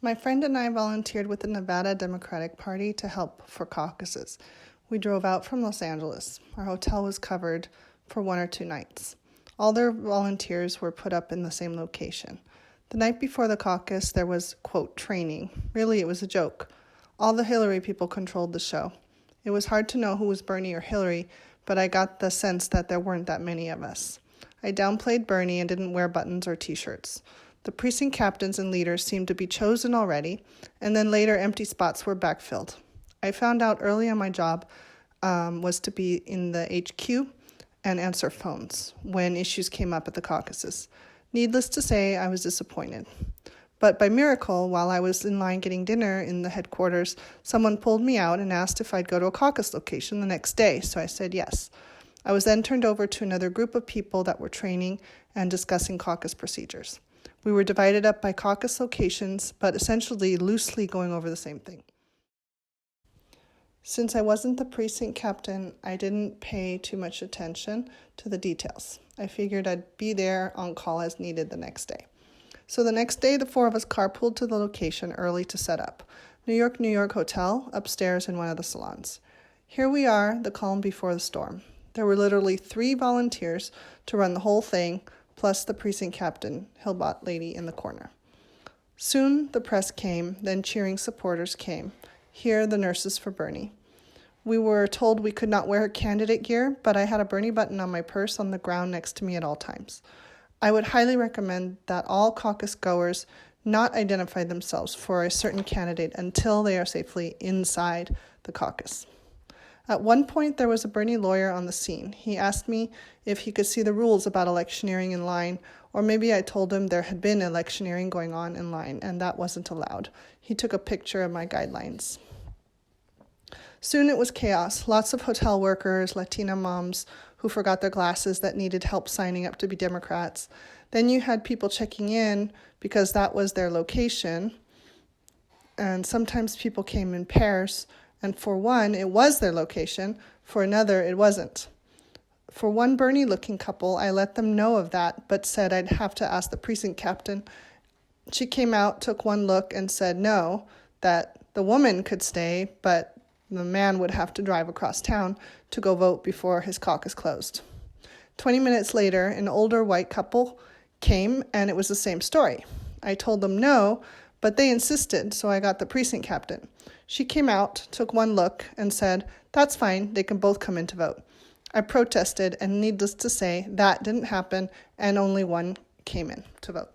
My friend and I volunteered with the Nevada Democratic Party to help for caucuses. We drove out from Los Angeles. Our hotel was covered for 1 or 2 nights. All their volunteers were put up in the same location. The night before the caucus, there was, quote, training. Really, it was a joke. All the Hillary people controlled the show. It was hard to know who was Bernie or Hillary, but I got the sense that there weren't that many of us. I downplayed Bernie and didn't wear buttons or t-shirts. The precinct captains and leaders seemed to be chosen already, and then later empty spots were backfilled. I found out early on my job was to be in the HQ and answer phones when issues came up at the caucuses. Needless to say, I was disappointed. But by miracle, while I was in line getting dinner in the headquarters, someone pulled me out and asked if I'd go to a caucus location the next day, so I said yes. I was then turned over to another group of people that were training and discussing caucus procedures. We were divided up by caucus locations, but essentially loosely going over the same thing. Since I wasn't the precinct captain, I didn't pay too much attention to the details. I figured I'd be there on call as needed the next day. So the next day, the 4 of us carpooled to the location early to set up. New York Hotel, upstairs in one of the salons. Here we are, the calm before the storm. There were literally 3 volunteers to run the whole thing, plus the precinct captain, Hillbot lady in the corner. Soon the press came, then cheering supporters came. Here the nurses for Bernie. We were told we could not wear candidate gear, but I had a Bernie button on my purse on the ground next to me at all times. I would highly recommend that all caucus goers not identify themselves for a certain candidate until they are safely inside the caucus. At one point, there was a Bernie lawyer on the scene. He asked me if he could see the rules about electioneering in line, or maybe I told him there had been electioneering going on in line, and that wasn't allowed. He took a picture of my guidelines. Soon it was chaos. Lots of hotel workers, Latina moms who forgot their glasses that needed help signing up to be Democrats. Then you had people checking in because that was their location, and sometimes people came in pairs. And for one, it was their location. For another, it wasn't. For one Bernie-looking couple, I let them know of that, but said I'd have to ask the precinct captain. She came out, took one look, and said no, that the woman could stay, but the man would have to drive across town to go vote before his caucus closed. 20 minutes later, an older white couple came, and it was the same story. I told them no, but they insisted, so I got the precinct captain. She came out, took one look, and said, "That's fine, they can both come in to vote." I protested, and needless to say, that didn't happen, and only one came in to vote.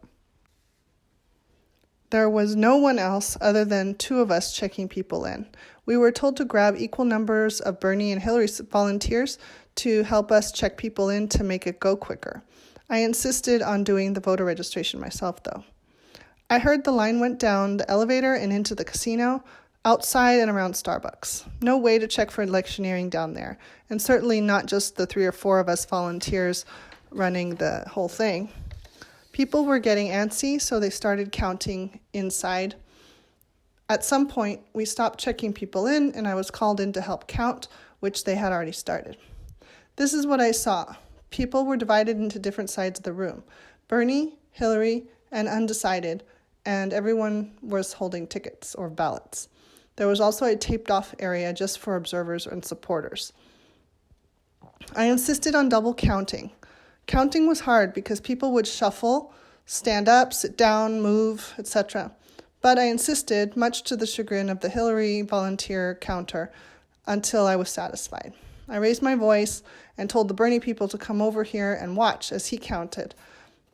There was no one else other than 2 of us checking people in. We were told to grab equal numbers of Bernie and Hillary volunteers to help us check people in to make it go quicker. I insisted on doing the voter registration myself, though. I heard the line went down the elevator and into the casino, outside and around Starbucks. No way to check for electioneering down there, and certainly not just the 3 or 4 of us volunteers running the whole thing. People were getting antsy, so they started counting inside. At some point, we stopped checking people in, and I was called in to help count, which they had already started. This is what I saw. People were divided into different sides of the room. Bernie, Hillary, and undecided, and everyone was holding tickets or ballots. There was also a taped-off area just for observers and supporters. I insisted on double counting. Counting was hard because people would shuffle, stand up, sit down, move, etc. But I insisted, much to the chagrin of the Hillary volunteer counter, until I was satisfied. I raised my voice and told the Bernie people to come over here and watch as he counted.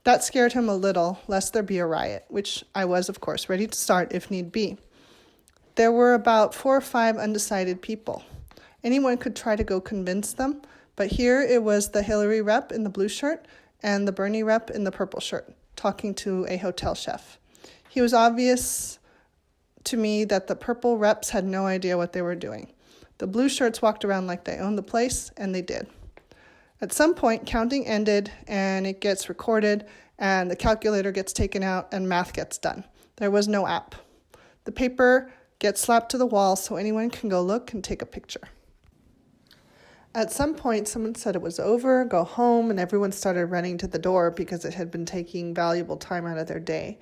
That scared him a little, lest there be a riot, which I was, of course, ready to start if need be. There were about 4 or 5 undecided people. Anyone could try to go convince them, but here it was the Hillary rep in the blue shirt and the Bernie rep in the purple shirt, talking to a hotel chef. He was obvious to me that the purple reps had no idea what they were doing. The blue shirts walked around like they owned the place, and they did. At some point, counting ended, and it gets recorded, and the calculator gets taken out, and math gets done. There was no app. The paper gets slapped to the wall so anyone can go look and take a picture. At some point, someone said it was over, go home, and everyone started running to the door because it had been taking valuable time out of their day.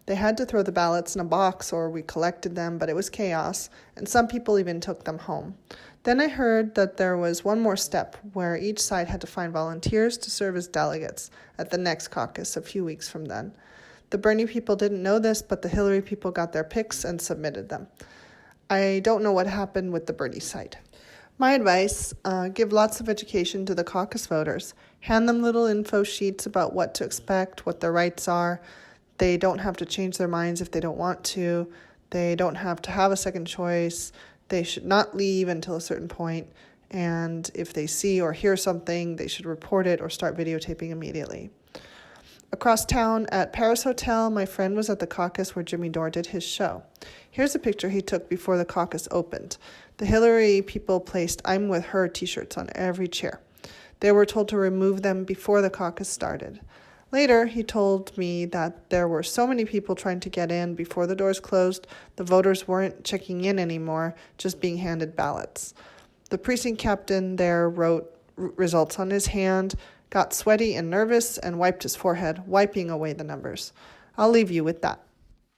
They had to throw the ballots in a box or we collected them, but it was chaos, and some people even took them home. Then I heard that there was one more step where each side had to find volunteers to serve as delegates at the next caucus a few weeks from then. The Bernie people didn't know this, but the Hillary people got their picks and submitted them. I don't know what happened with the Bernie side. My advice, give lots of education to the caucus voters. Hand them little info sheets about what to expect, what their rights are. They don't have to change their minds if they don't want to. They don't have to have a second choice. They should not leave until a certain point. And if they see or hear something, they should report it or start videotaping immediately. Across town at Paris Hotel, my friend was at the caucus where Jimmy Dore did his show. Here's a picture he took before the caucus opened. The Hillary people placed "I'm with her" t-shirts on every chair. They were told to remove them before the caucus started. Later, he told me that there were so many people trying to get in before the doors closed, the voters weren't checking in anymore, just being handed ballots. The precinct captain there wrote results on his hand, got sweaty and nervous, and wiped his forehead, wiping away the numbers. I'll leave you with that.